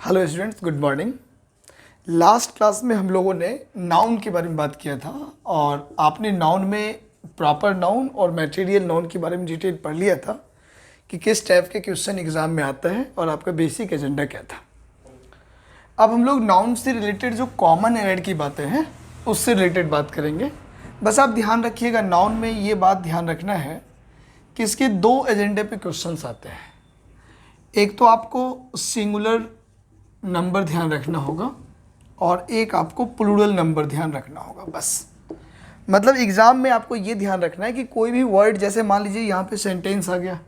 Hello students, good morning. Last class में हम लोगों ने नाउन के बारे में बात किया था और आपने नाउन में प्रॉपर नाउन और मटेरियल नाउन के बारे में डिटेल पढ़ लिया था कि किस टाइप के क्वेश्चन एग्जाम में आता है और आपका बेसिक एजेंडा क्या था। अब हम लोग नाउन से रिलेटेड जो कॉमन एरर की बातें हैं उससे रिलेटेड बात करेंगे। बस आप ध्यान रखिएगा, नाउन में ये बात ध्यान रखना है कि इसके दो एजेंडे पे क्वेश्चंस आते हैं। एक तो आपको सिंगुलर नंबर ध्यान रखना होगा और एक आपको प्लूरल नंबर ध्यान रखना होगा। बस मतलब एग्ज़ाम में आपको ये ध्यान रखना है कि कोई भी वर्ड, जैसे मान लीजिए यहाँ पे सेंटेंस आ गया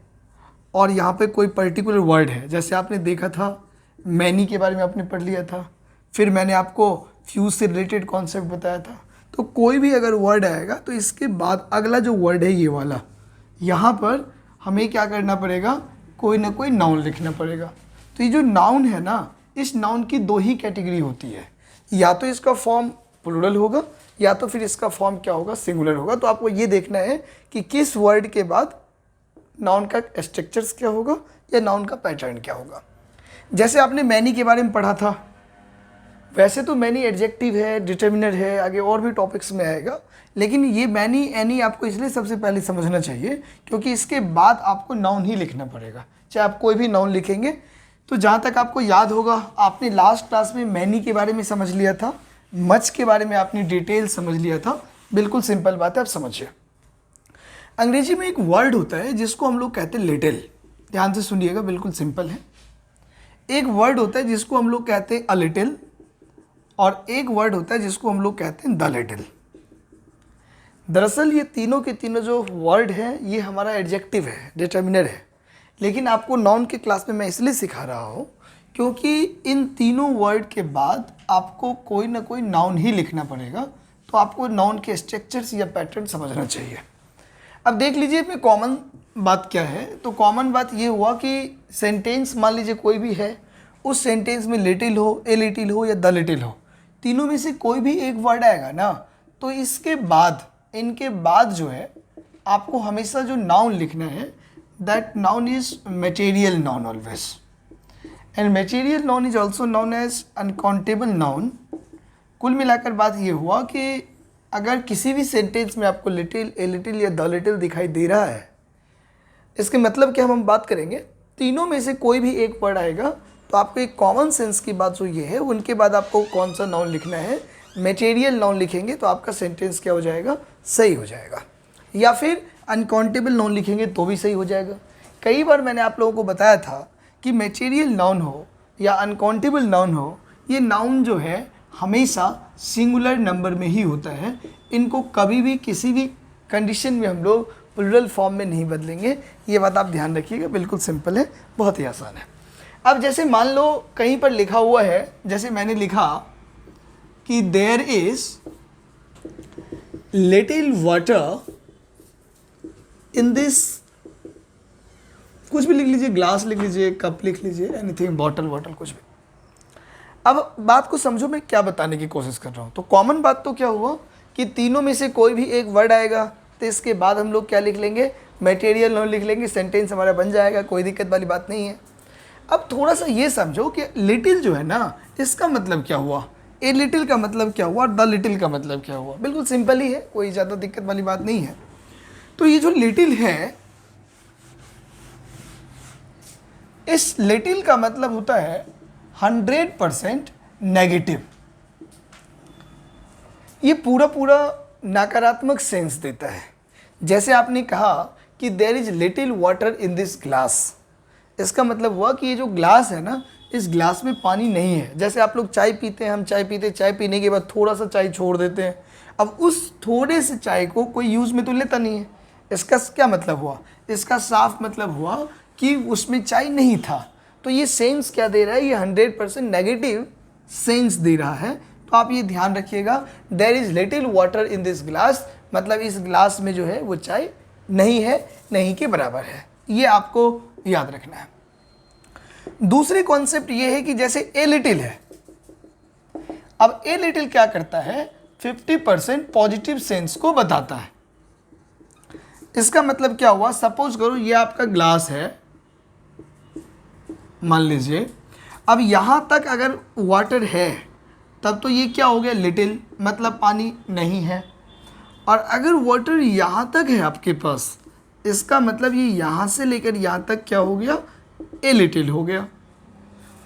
और यहाँ पे कोई पर्टिकुलर वर्ड है, जैसे आपने देखा था मैनी के बारे में आपने पढ़ लिया था, फिर मैंने आपको फ्यूज से रिलेटेड कॉन्सेप्ट बताया था। तो कोई भी अगर वर्ड आएगा तो इसके बाद अगला जो वर्ड है ये वाला, यहाँ पर हमें क्या करना पड़ेगा, कोई ना कोई नाउन लिखना पड़ेगा। तो ये जो नाउन है ना, इस नाउन की दो ही कैटेगरी होती है, या तो इसका फॉर्म प्लूरल होगा या तो फिर इसका फॉर्म क्या होगा, सिंगुलर होगा। तो आपको ये देखना है कि किस वर्ड के बाद नाउन का स्ट्रक्चर्स क्या होगा या नाउन का पैटर्न क्या होगा। जैसे आपने मैनी के बारे में पढ़ा था, वैसे तो मैनी एडजेक्टिव है, डिटर्मिनर है, आगे और भी टॉपिक्स में आएगा, लेकिन ये मैनी एनी आपको इसलिए सबसे पहले समझना चाहिए क्योंकि इसके बाद आपको नाउन ही लिखना पड़ेगा। चाहे आप कोई भी नाउन लिखेंगे तो जहाँ तक आपको याद होगा, आपने लास्ट क्लास में मैनी के बारे में समझ लिया था, मच के बारे में आपने डिटेल समझ लिया था। बिल्कुल सिंपल बात है, आप समझिए। अंग्रेजी में एक वर्ड होता है जिसको हम लोग कहते हैं लिटिल। ध्यान से सुनिएगा, बिल्कुल सिंपल है। एक वर्ड होता है जिसको हम लोग कहते हैं अ लिटिल और एक वर्ड होता है जिसको हम लोग कहते हैं द लिटिल। दरअसल ये तीनों के तीनों जो वर्ड हैं ये हमारा एडजेक्टिव है, डिटर्मिनर है, लेकिन आपको नाउन के क्लास में मैं इसलिए सिखा रहा हूँ क्योंकि इन तीनों वर्ड के बाद आपको कोई ना कोई नाउन ही लिखना पड़ेगा। तो आपको नाउन के स्ट्रक्चर्स या पैटर्न समझना चाहिए। अब देख लीजिए इसमें कॉमन बात क्या है। तो कॉमन बात ये हुआ कि सेंटेंस मान लीजिए कोई भी है, उस सेंटेंस में लिटिल हो, ए लिटिल हो या द लिटिल हो, तीनों में से कोई भी एक वर्ड आएगा ना, तो इसके बाद, इनके बाद जो है आपको हमेशा जो नाउन लिखना है, that noun is material noun always, and material noun is also known as uncountable noun। कुल मिलाकर बात ये हुआ कि अगर किसी भी सेंटेंस में आपको लिटिल, ए लिटिल या द लिटिल दिखाई दे रहा है, इसके मतलब क्या हम बात करेंगे, तीनों में से कोई भी एक वर्ड आएगा तो आपको एक कॉमन सेंस की बात जो ये है, उनके बाद आपको कौन सा नाउन लिखना है, मटेरियल नाउन लिखेंगे तो आपका सेंटेंस क्या हो जाएगा, सही हो जाएगा। या फिर अनकाउंटेबल नाउन लिखेंगे तो भी सही हो जाएगा। कई बार मैंने आप लोगों को बताया था कि मटेरियल नाउन हो या अनकाउंटेबल नाउन हो, ये नाउन जो है हमेशा सिंगुलर नंबर में ही होता है। इनको कभी भी किसी भी कंडीशन में हम लोग प्लूरल फॉर्म में नहीं बदलेंगे। ये बात आप ध्यान रखिएगा, बिल्कुल सिंपल है, बहुत ही आसान है। अब जैसे मान लो कहीं पर लिखा हुआ है, जैसे मैंने लिखा कि there is little water in this, कुछ भी लिख लीजिए, ग्लास लिख लीजिए, कप लिख लीजिए, एनीथिंग, बॉटल वॉटल, कुछ भी। अब बात को समझो मैं क्या बताने की कोशिश कर रहा हूँ। तो कॉमन बात तो क्या हुआ कि तीनों में से कोई भी एक वर्ड आएगा तो इसके बाद हम लोग क्या लिख लेंगे, मटेरियल नाउन लिख लेंगे, सेंटेंस हमारा बन जाएगा, कोई दिक्कत वाली बात नहीं है। अब थोड़ा सा ये समझो कि लिटिल जो है ना, इसका मतलब क्या हुआ, ए लिटिल का मतलब क्या हुआ, द लिटिल का मतलब क्या हुआ। बिल्कुल सिंपल ही है, कोई ज़्यादा दिक्कत वाली बात नहीं है। तो ये जो लिटिल है, इस लिटिल का मतलब होता है 100% नेगेटिव। ये पूरा नकारात्मक सेंस देता है। जैसे आपने कहा कि there is little water in this glass, इसका मतलब हुआ कि ये जो ग्लास है ना, इस ग्लास में पानी नहीं है। जैसे आप लोग चाय पीते हैं, हम चाय पीते, चाय पीने के बाद थोड़ा सा चाय छोड़ देते हैं। अब उस थोड़े से चाय को कोई यूज़ में तो लेता नहीं है। इसका क्या मतलब हुआ, इसका साफ मतलब हुआ कि उसमें चाय नहीं था। तो ये सेंस क्या दे रहा है, ये 100% नेगेटिव सेंस दे रहा है। तो आप ये ध्यान रखिएगा, there is little water in this glass, मतलब इस ग्लास में जो है वो चाय नहीं है, नहीं के बराबर है। ये आपको याद रखना है। दूसरी कॉन्सेप्ट ये है कि जैसे ए लिटिल है, अब ए लिटिल क्या करता है, 50% पॉजिटिव सेंस को बताता है। इसका मतलब क्या हुआ, सपोज करो ये आपका ग्लास है, मान लीजिए अब यहाँ तक अगर वाटर है तब तो ये क्या हो गया, लिटिल, मतलब पानी नहीं है। और अगर वाटर यहाँ तक है आपके पास, इसका मतलब ये यहाँ से लेकर यहाँ तक क्या हो गया, ए लिटिल हो गया।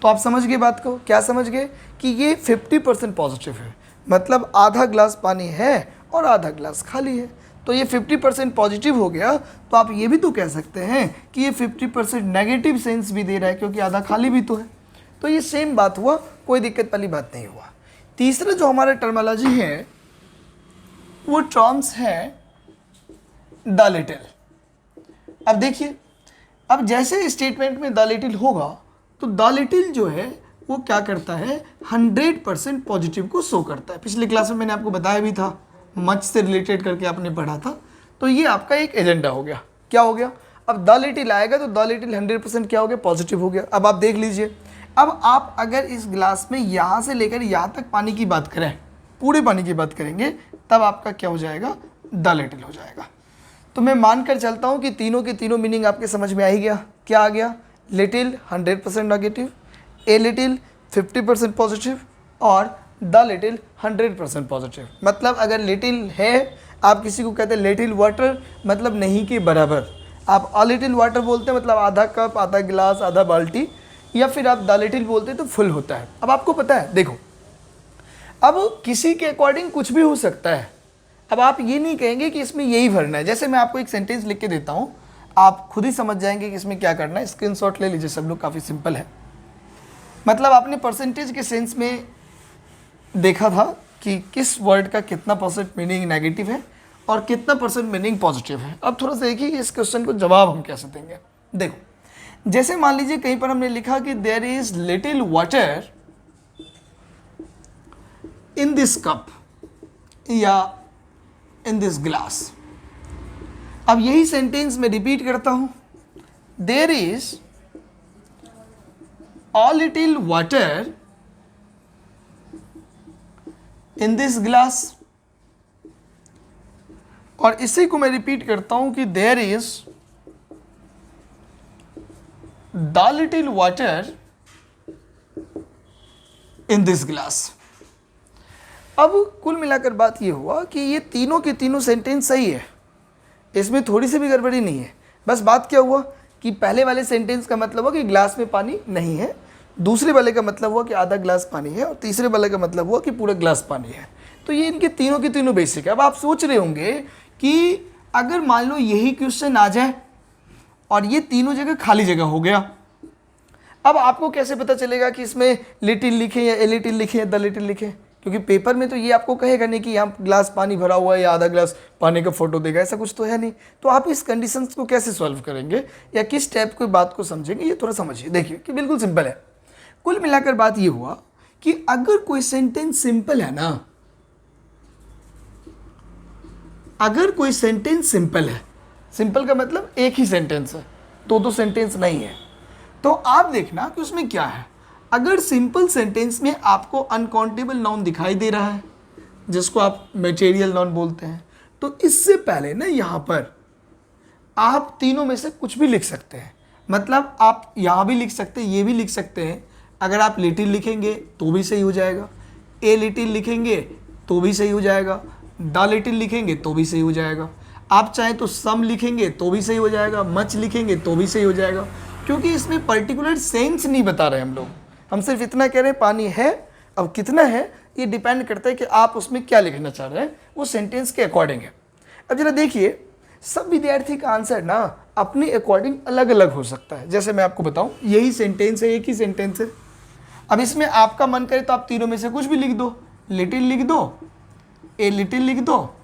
तो आप समझ गए बात को, क्या समझ गए कि ये 50% पॉजिटिव है, मतलब आधा ग्लास पानी है और आधा ग्लास खाली है। तो ये 50% पॉजिटिव हो गया। तो आप ये भी तो कह सकते हैं कि ये 50% नेगेटिव सेंस भी दे रहा है, क्योंकि आधा खाली भी तो है। तो ये सेम बात हुआ, कोई दिक्कत वाली बात नहीं हुआ। तीसरा जो हमारा टर्मोलॉजी है वो टर्म्स है द लिटिल। अब देखिए, अब जैसे स्टेटमेंट में द लिटिल होगा तो द लिटिल जो है वो क्या करता है, 100% पॉजिटिव को शो करता है। पिछले क्लास में मैंने आपको बताया भी था, मच से रिलेटेड करके आपने पढ़ा था। तो ये आपका एक एजेंडा हो गया। क्या हो गया, अब द लिटिल आएगा तो द लिटिल 100% क्या हो गया, पॉजिटिव हो गया। अब आप देख लीजिए, अब आप अगर इस ग्लास में यहाँ से लेकर यहाँ तक पानी की बात करें, पूरे पानी की बात करेंगे, तब आपका क्या हो जाएगा, द लिटिल हो जाएगा। तो मैं मानकर चलता हूँ कि तीनों के तीनों मीनिंग आपके समझ में आ ही गया। क्या आ गया, little 100% negative, a little 50% positive और द लिटिल 100% पॉजिटिव। मतलब अगर लिटिल है, आप किसी को कहते हैं लिटिल वाटर, मतलब नहीं के बराबर। आप अ लिटिल वाटर बोलते हैं मतलब आधा कप, आधा गिलास, आधा बाल्टी, या फिर आप द लिटिल बोलते हैं तो फुल होता है। अब आपको पता है, देखो अब किसी के अकॉर्डिंग कुछ भी हो सकता है। अब आप ये नहीं कहेंगे कि इसमें यही भरना है। जैसे मैं आपको एक सेंटेंस लिख के देता हूँ, आप खुद ही समझ जाएंगे कि इसमें क्या करना है। स्क्रीनशॉट ले लीजिए सब लोग, काफ़ी सिंपल है। मतलब आपने परसेंटेज के सेंस में देखा था कि किस वर्ड का कितना परसेंट मीनिंग नेगेटिव है और कितना परसेंट मीनिंग पॉजिटिव है। अब थोड़ा सा देखिए इस क्वेश्चन को जवाब हम कैसे देंगे। देखो, जैसे मान लीजिए कहीं पर हमने लिखा कि there is little water in this cup या इन दिस ग्लास। अब यही सेंटेंस मैं रिपीट करता हूं, there is a little water in this glass. और इसी को मैं रिपीट करता हूं कि there is the little water in this glass. अब कुल मिलाकर बात ये हुआ कि ये तीनों के तीनों सेंटेंस सही है, इसमें थोड़ी सी भी गड़बड़ी नहीं है। बस बात क्या हुआ कि पहले वाले सेंटेंस का मतलब हुआ कि ग्लास में पानी नहीं है, दूसरे वाले का मतलब हुआ कि आधा ग्लास पानी है, और तीसरे वाले का मतलब हुआ कि पूरा ग्लास पानी है। तो ये इनके तीनों के तीनों बेसिक है। अब आप सोच रहे होंगे कि अगर मान लो यही क्वेश्चन आ जाए और ये तीनों जगह खाली जगह हो गया, अब आपको कैसे पता चलेगा कि इसमें लिटिल लिखे या ए लिटिल लिखे या द लिटिल लिखे? क्योंकि पेपर में तो ये आपको कहेगा नहीं कि यहाँ ग्लास पानी भरा हुआ है या आधा ग्लास पानी का फोटो देगा, ऐसा कुछ तो है नहीं। तो आप इस कंडीशंस को कैसे सॉल्व करेंगे या किस टाइप की बात को समझेंगे, ये थोड़ा समझिए। देखिए कि बिल्कुल सिंपल है। कुल मिलाकर बात ये हुआ कि अगर कोई सेंटेंस सिंपल है ना, अगर कोई सेंटेंस सिंपल है, सिंपल का मतलब एक ही सेंटेंस है, दो सेंटेंस नहीं है, तो आप देखना कि उसमें क्या है। अगर सिंपल सेंटेंस में आपको अनकाउंटेबल नाउन दिखाई दे रहा है, जिसको आप मटेरियल नाउन बोलते हैं, तो इससे पहले ना यहाँ पर आप तीनों में से कुछ भी लिख सकते हैं। मतलब आप यहाँ भी लिख सकते हैं, ये भी लिख सकते हैं। अगर आप लिटिल लिखेंगे तो भी सही हो जाएगा, ए लिटिल लिखेंगे तो भी सही हो जाएगा, द लिटिल लिखेंगे तो भी सही हो जाएगा। आप चाहें तो सम लिखेंगे तो भी सही हो जाएगा, मच लिखेंगे तो भी सही हो जाएगा। क्योंकि इसमें पर्टिकुलर सेंस नहीं बता रहे हम लोग, हम सिर्फ इतना कह रहे हैं पानी है। अब कितना है ये डिपेंड करता है कि आप उसमें क्या लिखना चाह रहे हैं, वो सेंटेंस के अकॉर्डिंग है। अब जरा देखिए, सब विद्यार्थी का आंसर ना अपने अकॉर्डिंग अलग अलग हो सकता है। जैसे मैं आपको बताऊं, यही सेंटेंस है, एक ही सेंटेंस है। अब इसमें आपका मन करे तो आप तीनों में से कुछ भी लिख दो, लिटिल लिख दो, ए लिटिल लिख दो,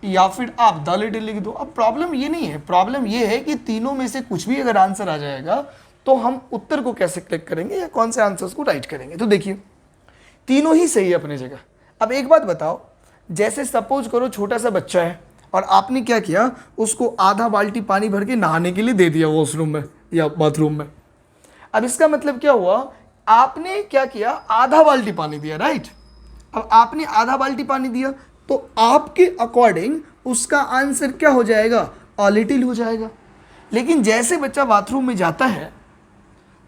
या फिर आप द लिटिल लिख दो। अब प्रॉब्लम ये नहीं है, प्रॉब्लम ये है कि तीनों में से कुछ भी अगर आंसर आ जाएगा तो हम उत्तर को कैसे क्लिक करेंगे या कौन से आंसर्स को राइट करेंगे। तो देखिए तीनों ही सही है अपनी जगह। अब एक बात बताओ, जैसे सपोज करो छोटा सा बच्चा है और आपने क्या किया, उसको आधा बाल्टी पानी भर के नहाने के लिए दे दिया वॉशरूम में या बाथरूम में। अब इसका मतलब क्या हुआ, आपने क्या किया, आधा बाल्टी पानी दिया, राइट। अब आपने आधा बाल्टी पानी दिया तो आपके अकॉर्डिंग उसका आंसर क्या हो जाएगा, अ लिटिल हो जाएगा। लेकिन जैसे बच्चा बाथरूम में जाता है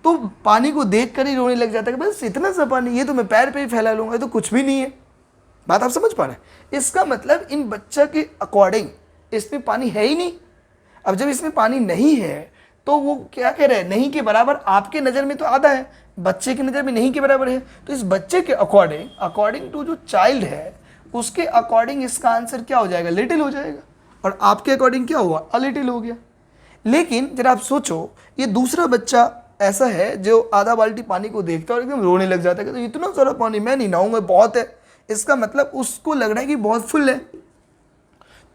तो पानी को देख कर ही रोने लग जाता है कि बस इतना सा पानी, ये तो मैं पैर पे ही फैला लूँगा, ये तो कुछ भी नहीं है। बात आप समझ पा रहे हैं? इसका मतलब इन बच्चा के अकॉर्डिंग इसमें पानी है ही नहीं। अब जब इसमें पानी नहीं है तो वो क्या कह रहे हैं, नहीं के बराबर। आपके नज़र में तो आधा है, बच्चे की नज़र में नहीं के बराबर है। तो इस बच्चे के अकॉर्डिंग, अकॉर्डिंग टू जो चाइल्ड है उसके अकॉर्डिंग इसका आंसर क्या हो जाएगा, लिटिल हो जाएगा। और आपके अकॉर्डिंग क्या हुआ, अ लिटिल हो गया। लेकिन जरा आप सोचो, ये दूसरा बच्चा ऐसा है जो आधा बाल्टी पानी को देखता है और एकदम रोने लग जाता है कि तो इतना सारा पानी मैं नहीं नहाऊंगा, बहुत है। इसका मतलब उसको लग रहा है कि बहुत फुल है।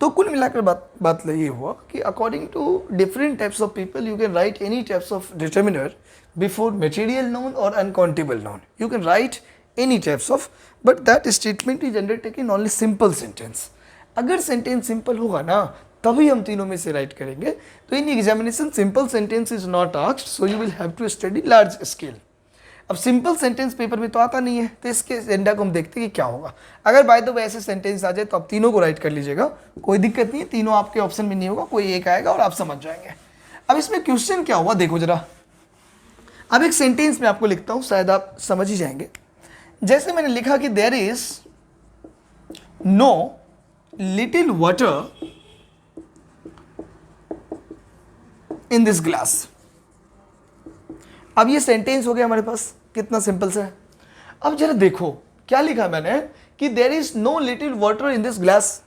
तो कुल मिलाकर बात ये हुआ कि according to different types of people you can write any types of determiner before material noun और uncountable noun. You can write any types of, but that statement is undertaken only simple sentence. अगर sentence simple होगा ना तभी हम तीनों में से write करेंगे। तो in examination simple sentence is not asked, so you will have to study large scale. अब सिंपल सेंटेंस पेपर में तो आता नहीं है, तो इसके एजेंडा को हम देखते हैं कि क्या होगा। अगर बाय द वे ऐसे सेंटेंस आ जाए तो आप तीनों को राइट कर लीजिएगा, कोई दिक्कत नहीं है। तीनों आपके ऑप्शन में नहीं होगा, कोई एक आएगा और आप समझ जाएंगे। अब इसमें क्वेश्चन क्या हुआ देखो जरा। अब एक सेंटेंस में आपको लिखता हूं, शायद आप समझ ही जाएंगे। जैसे मैंने लिखा कि there is no little water in this glass. अब ये सेंटेंस हो गया हमारे पास, कितना सिंपल सा है। अब जरा देखो क्या लिखा मैंने कि there is no little water in this glass.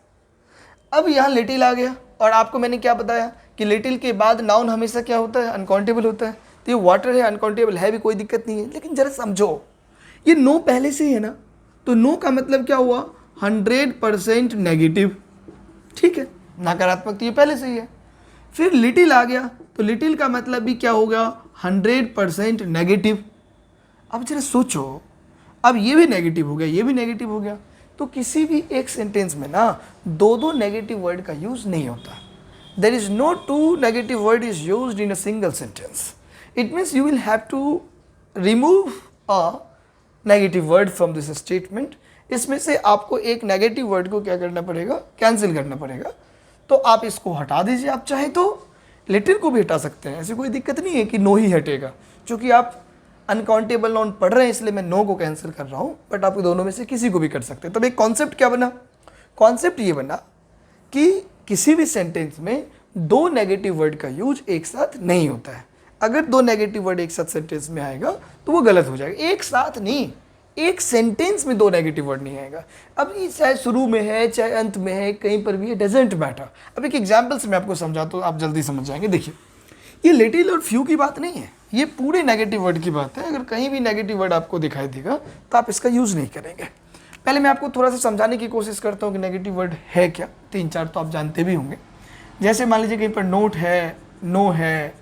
अब यहाँ लिटिल आ गया और आपको मैंने क्या बताया कि लिटिल के बाद नाउन हमेशा क्या होता है, अनकाउंटेबल होता है। तो ये वाटर है, अनकाउंटेबल है भी, कोई दिक्कत नहीं है। लेकिन जरा समझो, ये नो पहले से ही है ना, तो नो का मतलब क्या हुआ, 100% नेगेटिव। ठीक है, नकारात्मक तो ये पहले से ही है। फिर लिटिल आ गया तो लिटिल का मतलब भी क्या हो गया, 100% नेगेटिव। अब जरा सोचो, अब ये भी नेगेटिव हो गया, ये भी नेगेटिव हो गया। तो किसी भी एक सेंटेंस में ना दो दो नेगेटिव वर्ड का यूज नहीं होता। There is no two negative word is used in a single sentence. It means you will have to remove a negative word from this statement. इसमें से आपको एक नेगेटिव वर्ड को क्या करना पड़ेगा, कैंसिल करना पड़ेगा। तो आप इसको हटा दीजिए। आप चाहे तो लिटिल को भी हटा सकते हैं, ऐसी कोई दिक्कत नहीं है कि नो ही हटेगा। क्योंकि आप अनकाउंटेबल नाउन पढ़ रहे हैं इसलिए मैं नो को कैंसिल कर रहा हूँ, बट आप दोनों में से किसी को भी कर सकते हैं। तब एक कॉन्सेप्ट क्या बना, कॉन्सेप्ट ये बना कि किसी भी सेंटेंस में दो नेगेटिव वर्ड का यूज एक साथ नहीं होता है। अगर दो नेगेटिव वर्ड एक साथ सेंटेंस में आएगा तो वो गलत हो जाएगा। एक साथ नहीं, एक सेंटेंस में दो नेगेटिव वर्ड नहीं आएगा। अब ये चाहे शुरू में है चाहे अंत में है, कहीं पर भी है, डजेंट मैटर। अब एक एग्जाम्पल से मैं आपको समझाता हूँ, आप जल्दी समझ जाएंगे। देखिए, ये लिटिल और फ्यू की बात नहीं है, ये पूरे नेगेटिव वर्ड की बात है। अगर कहीं भी नेगेटिव वर्ड आपको दिखाई देगा तो आप इसका यूज़ नहीं करेंगे। पहले मैं आपको थोड़ा सा समझाने की कोशिश करता हूँ कि नेगेटिव वर्ड है क्या। 3-4 तो आप जानते भी होंगे। जैसे मान लीजिए कहीं पर नोट है, नो है,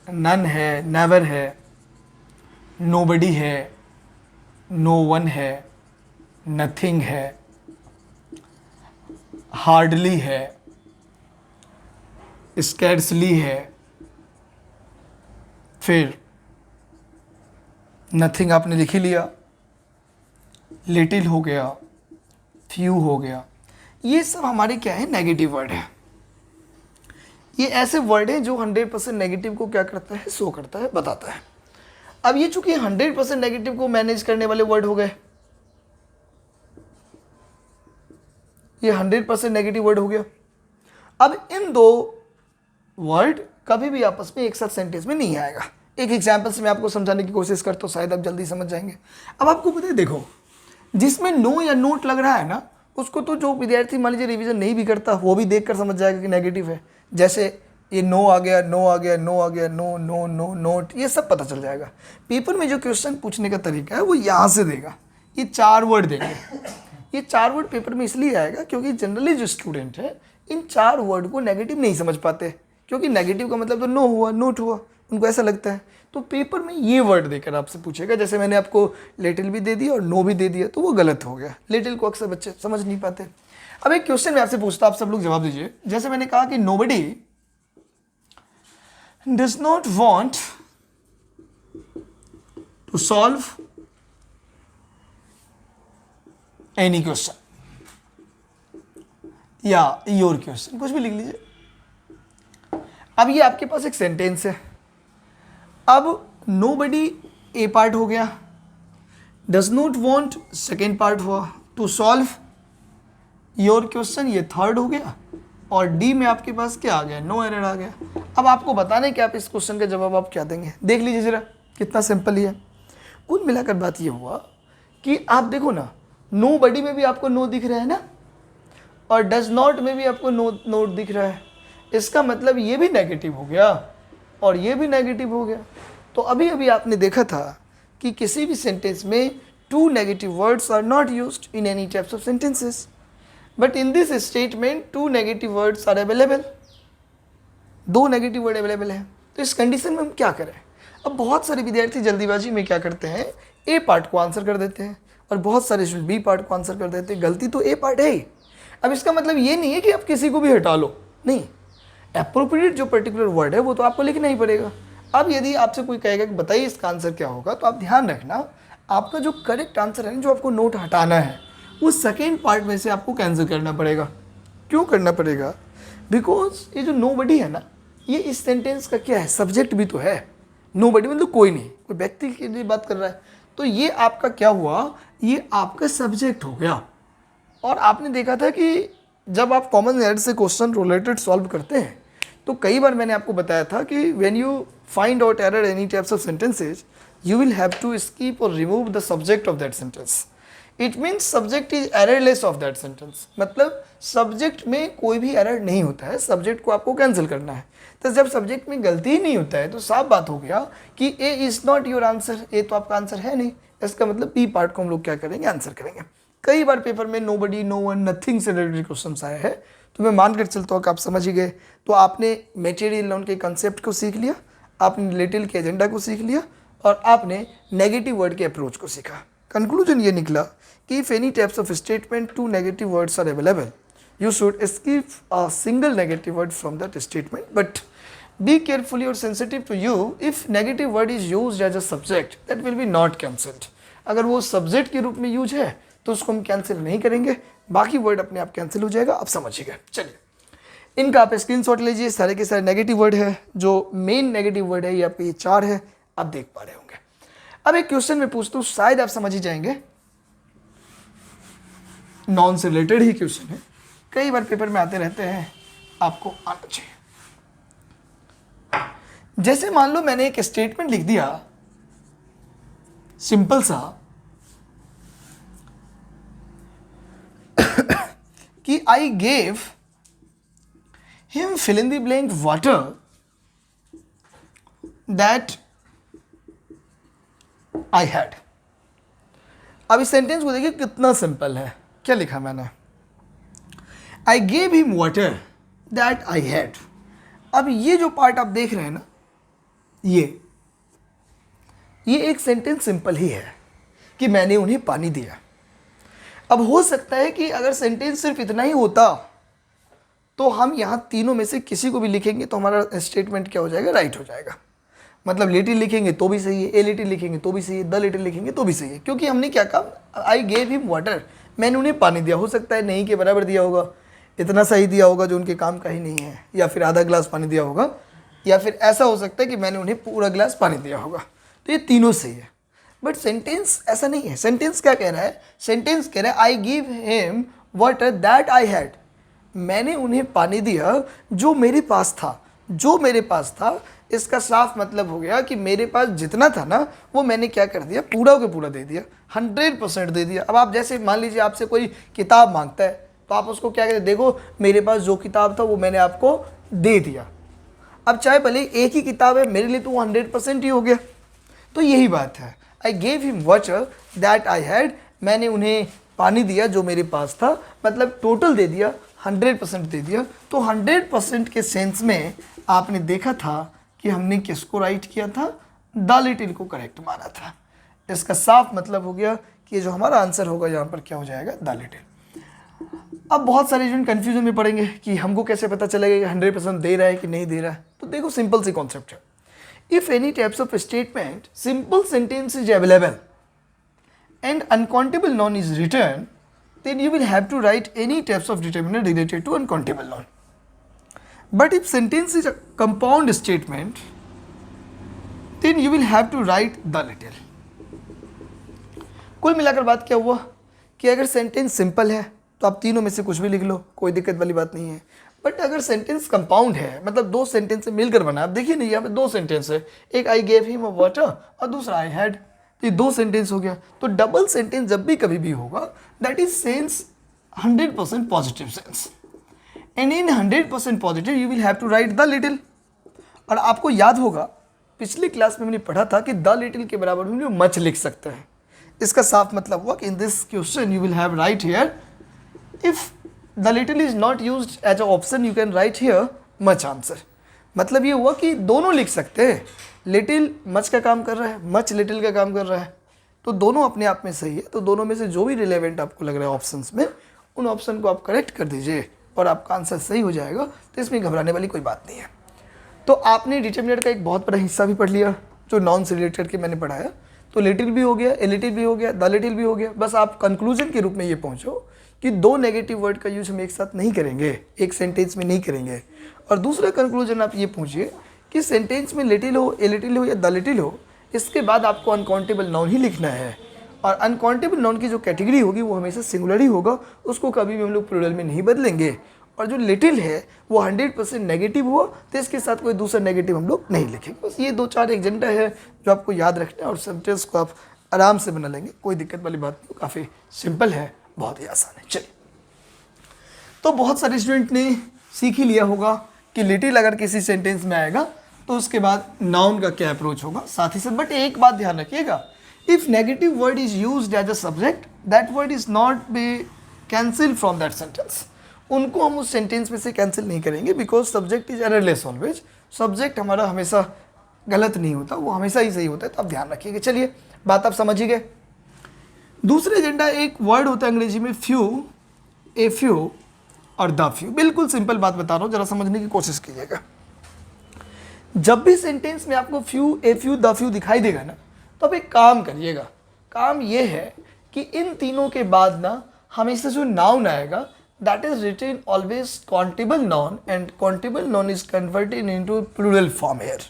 नन है, नेवर है, नोबडी है, नो वन है, नथिंग है, हार्डली है, स्कैर्सली है, फिर नथिंग आपने लिख ही लिया, लिटिल हो गया, फ्यू हो गया। ये सब हमारे क्या है, नेगेटिव वर्ड है। ये ऐसे वर्ड हैं जो 100% नेगेटिव को क्या करता है, शो करता है, बताता है। अब ये चूंकि 100% नेगेटिव को मैनेज करने वाले वर्ड हो गए, ये 100% नेगेटिव वर्ड हो गया। अब इन दो वर्ड कभी भी आपस में एक साथ सेंटेंस में नहीं आएगा। एक एग्जाम्पल से मैं आपको समझाने की कोशिश करता हूँ, शायद आप जल्दी समझ जाएंगे। अब आपको पता है, देखो, जिसमें नो या नोट लग रहा है ना, उसको तो जो विद्यार्थी मान लीजिए रिवीजन नहीं भी करता वो भी देखकर समझ जाएगा कि नेगेटिव है। जैसे ये नो आ गया, नो आ गया, नो आ गया, नो नो नो नोट, ये सब पता चल जाएगा। पेपर में जो क्वेश्चन पूछने का तरीका है वो यहाँ से देगा, ये 4 वर्ड देंगे। ये 4 वर्ड पेपर में इसलिए आएगा क्योंकि जनरली जो स्टूडेंट है इन 4 वर्ड को नेगेटिव नहीं समझ पाते, क्योंकि नेगेटिव का मतलब तो नो हुआ, नोट हुआ, उनको ऐसा लगता है। तो पेपर में ये वर्ड देकर आपसे पूछेगा। जैसे मैंने आपको लिटिल भी दे दिया और नो भी दे दिया, तो वो गलत हो गया। लिटिल को अक्सर बच्चे समझ नहीं पाते। अब एक क्वेश्चन मैं आपसे पूछता, आप सब लोग जवाब दीजिए। जैसे मैंने कहा कि nobody does not want to solve any question या योर क्वेश्चन, कुछ भी लिख लीजिए। अब ये आपके पास एक सेंटेंस है। अब नोबडी ए पार्ट हो गया, does not want second part हुआ, टू सॉल्व योर क्वेश्चन ये थर्ड हो गया, और डी में आपके पास क्या आ गया, नो एरर आ गया। अब आपको बताना है कि आप इस क्वेश्चन का जवाब आप क्या देंगे। देख लीजिए जरा कितना सिंपल ही है। कुल मिलाकर बात ये हुआ कि आप देखो ना, नो बडी में भी आपको नो दिख रहा है ना, और डज नॉट में भी आपको नो नोट दिख रहा है। इसका मतलब ये भी नेगेटिव हो गया और ये भी नेगेटिव हो गया। तो अभी अभी आपने देखा था कि किसी भी सेंटेंस में two negative words are not used in any types of sentences, but in this statement two negative words are available, दो नेगेटिव वर्ड अवेलेबल है। तो इस कंडीशन में हम क्या करें। अब बहुत सारे विद्यार्थी जल्दीबाजी में क्या करते हैं, ए पार्ट को आंसर कर देते हैं और बहुत सारे स्टूडेंट बी पार्ट को आंसर कर देते हैं। गलती तो ए पार्ट है ही। अब इसका मतलब ये नहीं है कि आप किसी को भी हटा लो, नहीं, एप्रोप्रिएट जो पर्टिकुलर वर्ड है वो तो आपको लिखना ही पड़ेगा। अब यदि आपसे कोई कहेगा कि बताइए इसका आंसर क्या होगा, तो आप ध्यान रखना आपका जो करेक्ट आंसर है, जो आपको नोट हटाना है, वो सेकेंड पार्ट में से आपको कैंसिल करना पड़ेगा। क्यों करना पड़ेगा, बिकॉज ये जो नोबडी है ना, ये इस सेंटेंस का क्या है, सब्जेक्ट भी तो है। नोबडी मतलब कोई नहीं, कोई व्यक्ति के लिए बात कर रहा है, तो ये आपका क्या हुआ, ये आपका सब्जेक्ट हो गया। और आपने देखा था कि जब आप कॉमन एरर से क्वेश्चन रिलेटेड सॉल्व करते हैं, तो कई बार मैंने आपको बताया था कि when you find out error any types of sentences, you will have to skip और remove the subject of that sentence. It means subject is errorless of that sentence, मतलब सब्जेक्ट में कोई भी एरर नहीं होता है, सब्जेक्ट को आपको कैंसिल करना है। तो जब सब्जेक्ट में गलती ही नहीं होता है, तो साफ बात हो गया कि A is not your answer, A तो आपका आंसर है नहीं। इसका मतलब बी पार्ट को हम लोग क्या करेंगे, आंसर करेंगे। कई बार पेपर में नोबडी, नो वन, नथिंग से रिलेटेड क्वेश्चन आए हैं, तो मैं मान कर चलता हूँ कि आप समझ ही गए। तो आपने मटेरियल नोन के कंसेप्ट को सीख लिया, आपने रिलेटिव के एजेंडा को सीख लिया, और आपने नेगेटिव वर्ड के अप्रोच को सीखा। कंक्लूजन ये निकला कि if any types of statement two negative words are available, you should skip a single negative word from that statement, but be carefully or sensitive to you if negative word is used as a subject, that will be not cancelled। अगर वो subject के रूप में use है तो उसको हम cancel नहीं करेंगे, बाकी वर्ड अपने आप कैंसिल हो जाएगा। आप समझिएगा। चलिए इनका आप स्क्रीनशॉट लीजिए, सारे के सारे नेगेटिव वर्ड है, जो मेन नेगेटिव वर्ड है ये आपके ये 4 है, आप देख पा रहे होंगे। अब एक क्वेश्चन में पूछता हूँ, शायद आप समझ ही जाएंगे, नॉन से रिलेटेड ही क्वेश्चन है, कई बार पेपर में आते रहते हैं, आपको आना चाहिए। जैसे मान लो मैंने एक स्टेटमेंट लिख दिया सिंपल सा कि I gave him fill in the blank water that I had. अब इस सेंटेंस को देखिए कितना सिंपल है। क्या लिखा मैंने, I gave him water that I had। अब ये जो पार्ट आप देख रहे हैं ना, ये एक सेंटेंस सिंपल ही है कि मैंने उन्हें पानी दिया। अब हो सकता है कि अगर सेंटेंस सिर्फ इतना ही होता तो हम यहाँ तीनों में से किसी को भी लिखेंगे तो हमारा स्टेटमेंट क्या हो जाएगा, राइट हो जाएगा। मतलब लिटिल लिखेंगे तो भी सही है, ए लिटिल लिखेंगे तो भी सही है, द लिटिल लिखेंगे तो भी सही है, क्योंकि हमने क्या कहा, आई गेव हिम वाटर, मैंने उन्हें पानी दिया। हो सकता है नहीं के बराबर दिया होगा, इतना सही दिया होगा जो उनके काम का ही नहीं है, या फिर आधा गिलास पानी दिया होगा, या फिर ऐसा हो सकता है कि मैंने उन्हें पूरा गिलास पानी दिया होगा। तो ये तीनों सही है। बट सेंटेंस ऐसा नहीं है। सेंटेंस क्या कह रहा है, सेंटेंस कह रहा है I give him water that I had, मैंने उन्हें पानी दिया जो मेरे पास था। जो मेरे पास था इसका साफ मतलब हो गया कि मेरे पास जितना था ना वो मैंने क्या कर दिया, पूरा के पूरा दे दिया, 100% दे दिया। अब आप जैसे मान लीजिए आपसे कोई किताब मांगता है तो आप उसको क्या कहते हैं, देखो मेरे पास जो किताब था वो मैंने आपको दे दिया। अब चाहे भले एक ही किताब है, मेरे लिए तो 100% ही हो गया। तो यही बात है, आई gave him water that I had, मैंने उन्हें पानी दिया जो मेरे पास था, मतलब टोटल दे दिया, 100% दे दिया। तो 100% के सेंस में आपने देखा था कि हमने किसको राइट किया था, द लिटिल को करेक्ट माना था। इसका साफ मतलब हो गया कि जो हमारा आंसर होगा यहाँ पर क्या हो जाएगा, द लिटिल। अब बहुत सारे स्टूडेंट कंफ्यूजन में पड़ेंगे कि हमको कैसे पता चलेगा कि 100% दे रहा है कि नहीं दे रहा है। तो देखो सिंपल सी कॉन्सेप्ट है, if any types of statement simple sentence is available and uncountable noun is written, then you will have to write any types of determiner related to uncountable noun. But if sentence is a compound statement, then you will have to write the little. कुल मिलाकर बात क्या हुआ कि अगर sentence simple है तो आप तीनों में से कुछ भी लिख लो, कोई दिक्कत वाली बात नहीं है। बट अगर सेंटेंस कंपाउंड है, मतलब दो सेंटेंस से मिलकर बना, आप देखिए नहीं यहाँ पे दो सेंटेंस है, एक आई गेव हिम अ वाटर और दूसरा आई हैड, तो ये दो सेंटेंस हो गया। तो डबल सेंटेंस जब भी कभी भी होगा that is sense 100% positive sense, and in 100% positive you will have to write the little. और आपको याद होगा पिछली क्लास में मैंने पढ़ा था कि द लिटिल के बराबर में मच लिख सकते हैं। इसका साफ मतलब हुआ कि in this question you will have write here if the little is not used as a option you can write here much answer. मतलब ये हुआ कि दोनों लिख सकते हैं, लिटिल मच का काम कर रहा है, मच लिटिल का काम कर रहा है, तो दोनों अपने आप में सही है। तो दोनों में से जो भी रिलेवेंट आपको लग रहा है ऑप्शंस में, उन ऑप्शन को आप करेक्ट कर दीजिए और आपका आंसर सही हो जाएगा। तो इसमें घबराने वाली कोई बात नहीं है। तो आपने डिटर्मिनेंट का एक बहुत बड़ा हिस्सा भी पढ़ लिया जो नॉन से रिलेटेड के मैंने पढ़ाया। तो लिटिल भी हो गया, ए लिटिल भी हो गया, द लिटिल भी हो गया। बस आप कंक्लूजन के रूप में ये पहुंचो कि दो नेगेटिव वर्ड का यूज हम एक साथ नहीं करेंगे, एक सेंटेंस में नहीं करेंगे। और दूसरा कंक्लूजन आप ये पूछिए कि सेंटेंस में लिटिल हो, ए लिटिल हो या द लिटिल हो, इसके बाद आपको अनकाउंटेबल नाउन ही लिखना है। और अनकाउंटेबल नाउन की जो कैटेगरी होगी वो हमेशा सिंगुलर ही होगा, उसको कभी भी हम लोग प्लूरल में नहीं बदलेंगे। और जो लिटिल है वो 100% नेगेटिव हुआ तो इसके साथ कोई दूसरा नेगेटिव हम लोग नहीं लिखेंगे। बस ये दो चार एजेंडा है जो आपको याद रखना है और सेंटेंस को आप आराम से बना लेंगे, कोई दिक्कत वाली बात नहीं, काफ़ी सिंपल है, बहुत ही आसान है। चलिए, तो बहुत सारे स्टूडेंट ने सीख ही लिया होगा कि लिटिल अगर किसी सेंटेंस में आएगा तो उसके बाद नाउन का क्या अप्रोच होगा, साथ ही साथ। बट एक बात ध्यान रखिएगा, if negative word is used as a subject that word is not be cancel from that sentence. उनको हम उस सेंटेंस में से कैंसिल नहीं करेंगे because subject is errorless always. Subject हमारा हमेशा गलत नहीं होता, वो हमेशा ही सही होता है, तो आप ध्यान रखिएगा। चलिए, बात आप समझ ही गए। दूसरे एजेंडा, एक वर्ड होता है अंग्रेजी में फ्यू, ए फ्यू और द फ्यू। बिल्कुल सिंपल बात बता रहा हूँ, जरा समझने की कोशिश कीजिएगा। जब भी सेंटेंस में आपको few, a few, the few दिखाई देगा ना, तो आप एक काम करिएगा। काम ये है कि इन तीनों के बाद ना हमेशा जो नाउन आएगा that is written always countable noun and countable noun is converted into plural form here।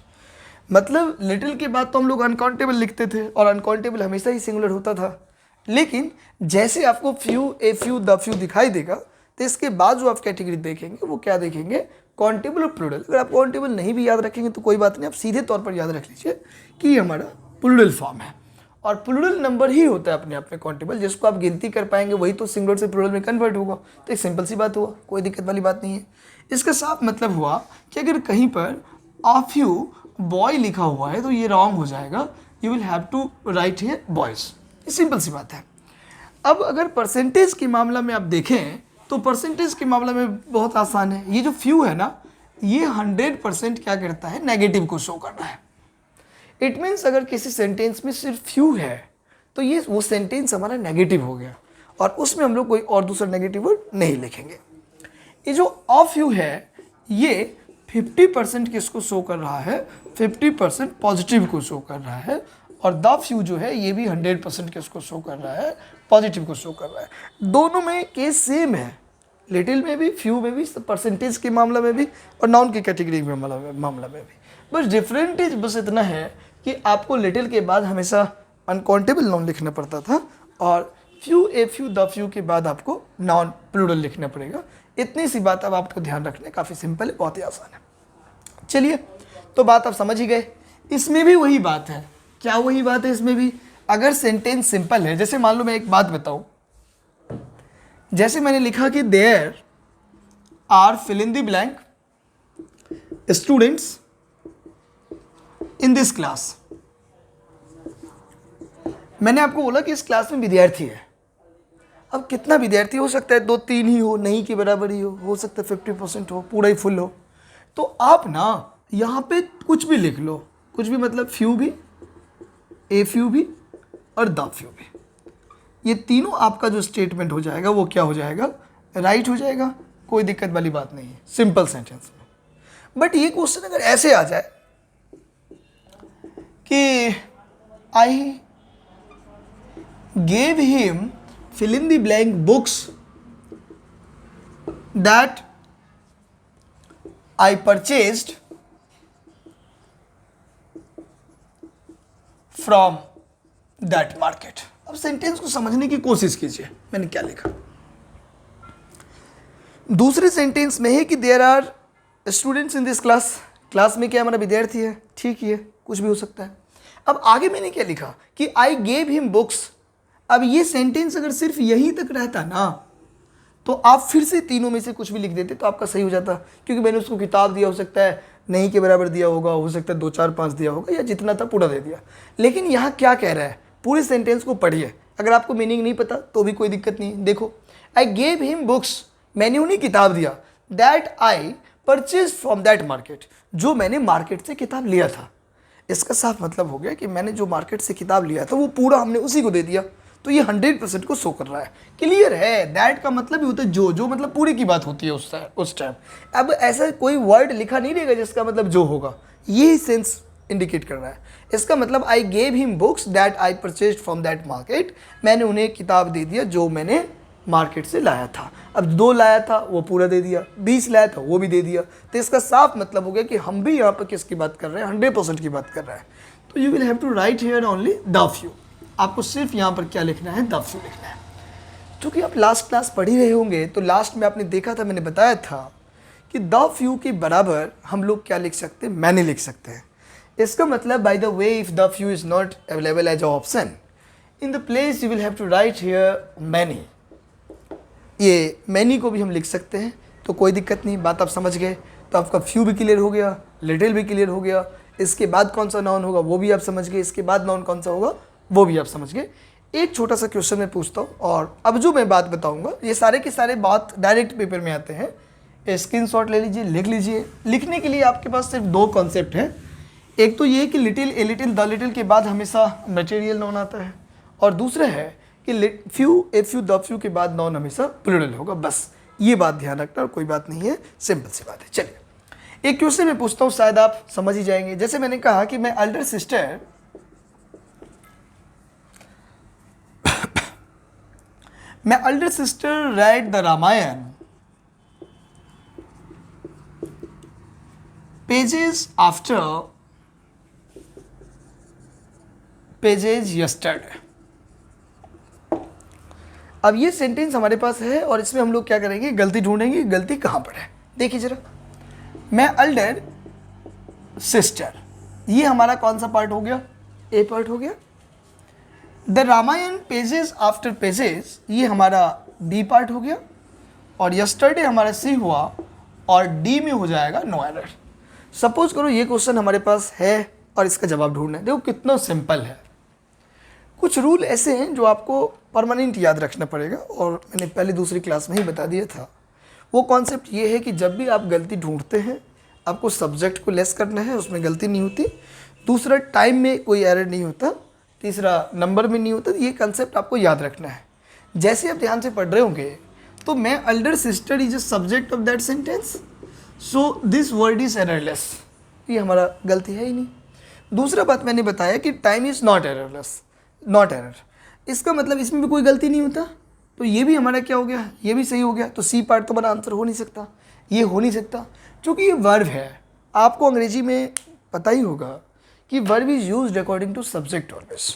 मतलब लिटिल के बाद तो हम लोग अनकाउंटेबल लिखते थे और अनकाउंटेबल हमेशा ही सिंगुलर होता था, लेकिन जैसे आपको few, a few, the few दिखाई देगा तो इसके बाद जो आप कैटेगरी देखेंगे वो क्या देखेंगे, काउंटेबल और प्लूरल। अगर आप काउंटेबल नहीं भी याद रखेंगे तो कोई बात नहीं, आप सीधे तौर पर याद रख लीजिए कि ये हमारा प्लूरल फॉर्म है और प्लूरल नंबर ही होता है अपने आप में काउंटेबल, जिसको आप गिनती कर पाएंगे वही तो सिंगुलर से प्लूरल में कन्वर्ट होगा। तो एक सिंपल सी बात हुआ, कोई दिक्कत वाली बात नहीं है। इसका साफ मतलब हुआ कि अगर कहीं पर आ फ्यू बॉय लिखा हुआ है तो ये रॉन्ग हो जाएगा, you will have to write here boys. ये सिंपल सी बात है। अब अगर परसेंटेज के मामला में आप देखें तो परसेंटेज के मामला में बहुत आसान है। ये जो फ्यू है ना, ये 100% क्या करता है, नेगेटिव को शो करना है। इट मीन्स अगर किसी सेंटेंस में सिर्फ फ्यू है तो ये वो सेंटेंस हमारा नेगेटिव हो गया और उसमें हम लोग कोई और दूसरा नेगेटिव वर्ड नहीं लिखेंगे। ये जो अ फ्यू है ये 50% किसको शो कर रहा है, 50% पॉजिटिव को शो कर रहा है। और द फ्यू जो है ये भी 100% किसको शो कर रहा है, पॉजिटिव को शो कर रहा है। दोनों में केस सेम है, लिटिल में भी, फ्यू में भी, परसेंटेज के मामला में भी और नाउन की कैटेगरी के मामला में भी। बस डिफरेंटेज बस इतना है कि आपको लिटिल के बाद हमेशा अनकाउंटेबल नाउन लिखना पड़ता था और few, a few, the few के बाद आपको नाउन प्लूरल लिखना पड़ेगा। इतनी सी बात अब आपको ध्यान रखना है, काफ़ी सिंपल है, बहुत ही आसान है। चलिए, तो बात आप समझ ही गए। इसमें भी वही बात है। क्या वही बात है इसमें भी? अगर सेंटेंस सिंपल है, जैसे मान लो मैं एक बात बताऊं, जैसे मैंने लिखा कि there are fill in the blank students in this class. मैंने आपको बोला कि इस क्लास में विद्यार्थी है। अब कितना विद्यार्थी हो सकता है, 2-3 ही हो, नहीं के बराबर ही हो सकता है 50% हो, पूरा ही फुल हो। तो आप ना यहाँ पे कुछ भी लिख लो, कुछ भी मतलब फ्यू भी, ए फ्यू भी और द फ्यू भी, ये तीनों आपका जो स्टेटमेंट हो जाएगा वो क्या हो जाएगा, राइट हो जाएगा, कोई दिक्कत वाली बात नहीं है सिंपल सेंटेंस में। बट ये क्वेश्चन अगर ऐसे आ जाए कि आई gave him fill in the blank books that I purchased from that market. अब सेंटेंस को समझने की कोशिश कीजिए मैंने क्या लिखा। दूसरे सेंटेंस में है कि there are students in this class, class में क्या हमारा विद्यार्थी है, ठीक ही है, कुछ भी हो सकता है। अब आगे मैंने क्या लिखा कि आई गेव हिम बुक्स। अब ये सेंटेंस अगर सिर्फ यहीं तक रहता ना तो आप फिर से तीनों में से कुछ भी लिख देते तो आपका सही हो जाता, क्योंकि मैंने उसको किताब दिया, हो सकता है नहीं के बराबर दिया होगा, हो सकता है 2 4 5 दिया होगा, या जितना था पूरा दे दिया। लेकिन यहाँ क्या कह रहा है, पूरे सेंटेंस को पढ़िए, अगर आपको मीनिंग नहीं पता तो भी कोई दिक्कत नहीं। देखो, आई गेव हिम बुक्स, मैंने उन्हें किताब दिया, that I purchase from that market, जो मैंने मार्केट से किताब लिया था। इसका साफ मतलब हो गया कि मैंने जो मार्केट से किताब लिया था वो पूरा हमने उसी को दे दिया, तो ये 100% को शो कर रहा है। क्लियर है, दैट का मतलब ही होता है जो मतलब पूरी की बात होती है उस टाइम। अब ऐसा कोई वर्ड लिखा नहीं रहेगा जिसका मतलब जो होगा, ये सेंस इंडिकेट कर रहा है। इसका मतलब आई gave him books that I purchased from that market, मैंने उन्हें किताब दे दिया जो मैंने मार्केट से लाया था। अब 2 लाया था वो पूरा दे दिया, 20 लाया था वो भी दे दिया, तो इसका साफ मतलब हो गया कि हम भी यहाँ पर किसकी बात कर रहे हैं, 100% की बात कर रहे हैं। तो you will have to write here only the few, आपको सिर्फ यहाँ पर क्या लिखना है, द फ्यू लिखना है। क्योंकि आप लास्ट क्लास पढ़ ही रहे होंगे तो लास्ट में आपने देखा था, मैंने बताया था कि द फ्यू के बराबर हम लोग क्या लिख सकते हैं, मैनी लिख सकते हैं। इसका मतलब by the way if the few is not available as a option in the place you will have to write here many. ये मैनी को भी हम लिख सकते हैं, तो कोई दिक्कत नहीं, बात आप समझ गए। तो आपका फ्यू भी क्लियर हो गया, लिटिल भी क्लियर हो गया, इसके बाद कौन सा नाउन होगा वो भी आप समझ गए, इसके बाद नाउन कौन सा होगा वो भी आप समझ गए। एक छोटा सा क्वेश्चन मैं पूछता हूँ, और अब जो मैं बात बताऊंगा ये सारे के सारे बात डायरेक्ट पेपर में आते हैं। स्क्रीनशॉट ले लीजिए, लिख लीजिए। लिखने के लिए आपके पास सिर्फ 2 कॉन्सेप्ट हैं। एक तो ये कि little, a little, the little के बाद हमेशा मटेरियल नाउन आता है, और दूसरा है कि few, a few, the few के बाद नाउन हमेशा प्लूरल होगा। बस ये बात ध्यान रखना, और कोई बात नहीं है, सिंपल सी बात है। चलिए एक क्वेश्चन मैं पूछता हूँ, शायद आप समझ ही जाएंगे। जैसे मैंने कहा कि मैं Elder sister read the Ramayan pages after pages yesterday। अब ये सेंटेंस हमारे पास है और इसमें हम लोग क्या करेंगे, गलती ढूंढेंगे, गलती कहाँ पर है। देखिए जरा, मैं एल्डर सिस्टर, ये हमारा कौन सा पार्ट हो गया, ए पार्ट हो गया। The Ramayan pages after pages, ये हमारा बी पार्ट हो गया, और यस्टरडे हमारा सी हुआ, और डी में हो जाएगा नो एरर। सपोज करो ये क्वेश्चन हमारे पास है और इसका जवाब ढूंढना है। देखो कितना सिंपल है। कुछ रूल ऐसे हैं जो आपको परमानेंट याद रखना पड़ेगा, और मैंने पहले दूसरी क्लास में ही बता दिया था। वो कॉन्सेप्ट ये है कि जब भी आप गलती ढूंढते हैं आपको सब्जेक्ट को लेस करना है, उसमें गलती नहीं होती। दूसरा, टाइम में कोई एरर नहीं होता। तीसरा, नंबर में नहीं होता। ये कंसेप्ट आपको याद रखना है। जैसे आप ध्यान से पढ़ रहे होंगे तो मैं Elder sister is a subject of that sentence, so this word is errorless, ये हमारा गलती है ही नहीं। दूसरा बात मैंने बताया कि time is not errorless, not error, इसका मतलब इसमें भी कोई गलती नहीं होता, तो ये भी हमारा क्या हो गया, ये भी सही हो गया। तो सी पार्ट तो हमारा आंसर हो नहीं सकता, ये हो नहीं सकता, क्योंकि ये वर्ब है। आपको अंग्रेजी में पता ही होगा कि verb is used according to subject always.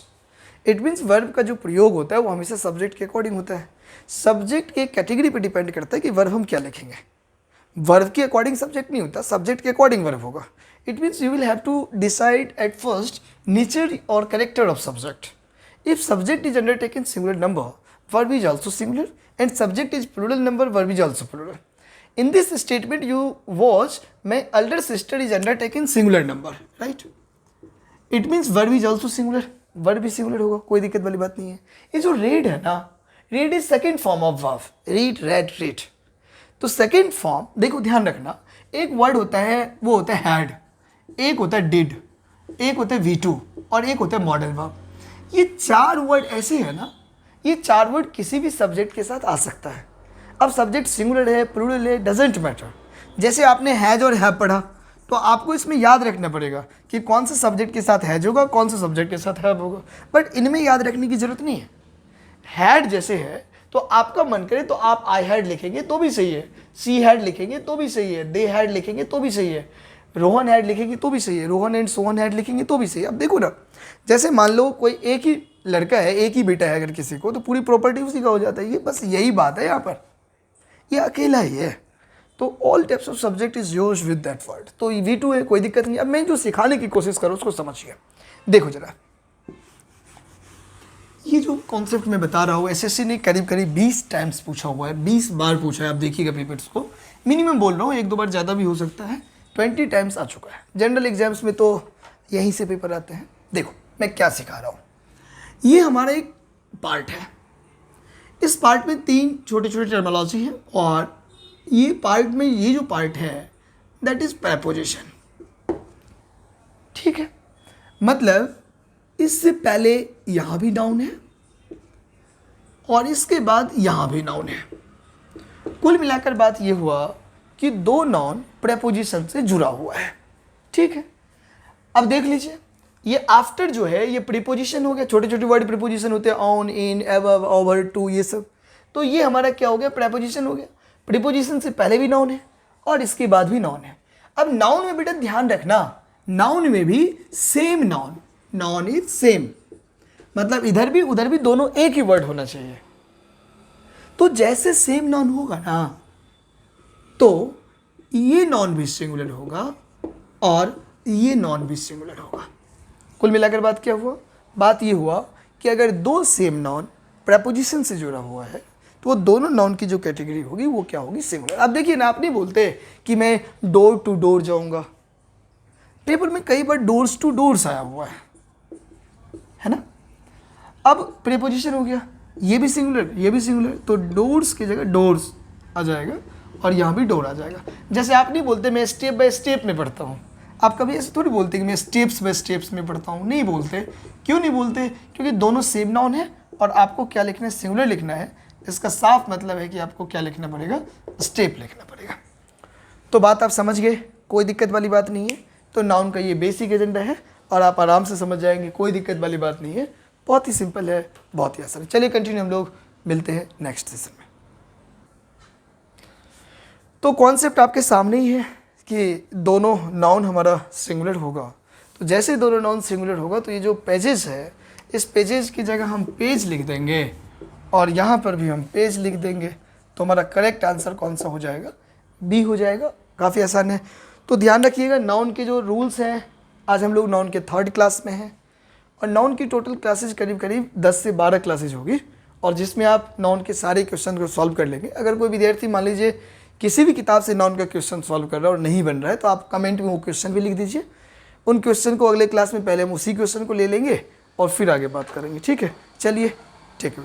It means verb का जो प्रयोग होता है वो हमेशा सब्जेक्ट के अकॉर्डिंग होता है। सब्जेक्ट के कैटेगरी पे डिपेंड करता है कि वर्ब हम क्या लिखेंगे। वर्ब के अकॉर्डिंग सब्जेक्ट नहीं होता, सब्जेक्ट के अकॉर्डिंग वर्ब होगा। It means you will have to decide at first nature और character of subject. If subject is undertaken singular number, verb is also singular, and subject is plural number, verb is also plural. In this statement you watch, my elder sister is undertaking singular number, right? It means verb is also singular, verb भी singular होगा, कोई दिक्कत वाली बात नहीं है। ये जो read है ना, read is second form of verb, read, read, read। तो second form देखो ध्यान रखना, एक वर्ड होता है वो होता है had, एक होता है did, एक होता है V2 और एक होता है modal verb। ये 4 वर्ड ऐसे है ना, ये 4 वर्ड किसी भी सब्जेक्ट के साथ आ सकता है। अब सब्जेक्ट सिंगुलर है, प्लूरल है, डजेंट मैटर। जैसे आपने हैज और हैव पढ़ा तो आपको इसमें याद रखना पड़ेगा कि कौन सा सब्जेक्ट के साथ हैज होगा, कौन सा सब्जेक्ट के साथ हैव होगा, बट इनमें याद रखने की जरूरत नहीं है। हैड जैसे है तो आपका मन करे तो आप आई हैड लिखेंगे तो भी सही है, सी हैड लिखेंगे तो भी सही है, दे हैड लिखेंगे तो भी सही है, रोहन हैड लिखेंगे तो भी सही है, रोहन एंड सोहन हैड लिखेंगे तो भी सही है। अब देखो ना, जैसे मान लो कोई एक ही लड़का है, एक ही बेटा है अगर किसी को, तो पूरी प्रॉपर्टी उसी का हो जाता है। ये बस यही बात है यहाँ पर, ये अकेला ही है। तो all types of subject is use with that word. तो V2 है, कोई दिक्कत नहीं। अब मैं जो सिखाने की कोशिश करूँ उसको समझिए। देखो जरा, ये जो कॉन्सेप्ट मैं बता रहा हूँ एसएससी ने करीब करीब 20 टाइम्स पूछा हुआ है, 20 बार पूछा है। आप देखिएगा पेपर्स को, मिनिमम बोल रहा हूँ, 1-2 बार ज़्यादा भी हो सकता है। 20 टाइम्स आ चुका है। जनरल एग्जाम्स में तो यहीं से पेपर आते हैं। देखो मैं क्या सिखा रहा हूँ, ये हमारा एक पार्ट है। इस पार्ट में 3 छोटे छोटे टर्मिनोलॉजी हैं, और ये पार्ट में ये जो पार्ट है दैट इज प्रेपोजिशन। ठीक है, मतलब इससे पहले यहाँ भी नाउन है और इसके बाद यहाँ भी नाउन है। कुल मिलाकर बात ये हुआ कि 2 नाउन प्रेपोजिशन से जुड़ा हुआ है। ठीक है, अब देख लीजिए, ये आफ्टर जो है ये प्रीपोजिशन हो गया। छोटे छोटे वर्ड प्रीपोजिशन होते हैं, on, in, above, over, to, ये सब। तो ये हमारा क्या हो गया, प्रेपोजिशन हो गया। प्रीपोजिशन से पहले भी नाउन है और इसके बाद भी नाउन है। अब नाउन में बेटा ध्यान रखना, नाउन में भी same noun, noun is same, मतलब इधर भी उधर भी दोनों एक ही वर्ड होना चाहिए। तो जैसे सेम नाउन होगा ना, तो ये नाउन भी सिंगुलर होगा और ये नाउन भी सिंगुलर होगा। कुल मिलाकर बात क्या हुआ, बात ये हुआ कि अगर 2 सेम नाउन प्रेपोजिशन से जुड़ा हुआ है तो वो दोनों नाउन की जो कैटेगरी होगी वो क्या होगी, सिंगुलर। अब देखिए ना, आप नहीं बोलते कि मैं डोर टू डोर जाऊंगा। पेपर में कई बार डोर्स टू डोर्स आया हुआ है ना। अब प्रीपोजिशन हो गया, ये भी सिंगुलर ये भी सिंगुलर, तो डोर्स की जगह डोर्स आ जाएगा और यहाँ भी डोर आ जाएगा। जैसे आप नहीं बोलते मैं स्टेप बाय स्टेप में पढ़ता हूँ, आप कभी ऐसे थोड़ी बोलते कि मैं स्टेप्स बाय स्टेप्स में पढ़ता हूँ, नहीं बोलते। क्यों नहीं बोलते, क्योंकि दोनों सेम नाउन है और आपको क्या लिखना है, सिंगुलर लिखना है। इसका साफ मतलब है कि आपको क्या लिखना पड़ेगा, स्टेप लिखना पड़ेगा। तो बात आप समझ गए, कोई दिक्कत वाली बात नहीं है। तो नाउन का ये बेसिक एजेंडा है और आप आराम से समझ जाएंगे, कोई दिक्कत वाली बात नहीं है। बहुत ही सिंपल है, बहुत ही आसान है। चलिए कंटिन्यू, हम लोग मिलते हैं नेक्स्ट सेशन में। तो कॉन्सेप्ट आपके सामने ही है कि दोनों नाउन हमारा सिंगुलर होगा। तो जैसे दोनों नाउन सिंगुलर होगा तो ये जो पेजेस है, इस पेजेस की जगह हम पेज लिख देंगे और यहाँ पर भी हम पेज लिख देंगे। तो हमारा करेक्ट आंसर कौन सा हो जाएगा, बी हो जाएगा। काफ़ी आसान है। तो ध्यान रखिएगा, नाउन के जो रूल्स हैं, आज हम लोग नाउन के 3rd क्लास में हैं और नाउन की टोटल क्लासेज करीब करीब 10 से 12 क्लासेज होगी, और जिसमें आप नाउन के सारे क्वेश्चन को सॉल्व कर लेंगे। अगर कोई विद्यार्थी मान लीजिए किसी भी किताब से नाउन का क्वेश्चन सॉल्व कर रहा है और नहीं बन रहा है, तो आप कमेंट में वो क्वेश्चन भी लिख दीजिए। उन क्वेश्चन को अगले क्लास में पहले हम उसी क्वेश्चन को ले लेंगे और फिर आगे बात करेंगे। ठीक है, चलिए, टेक यू।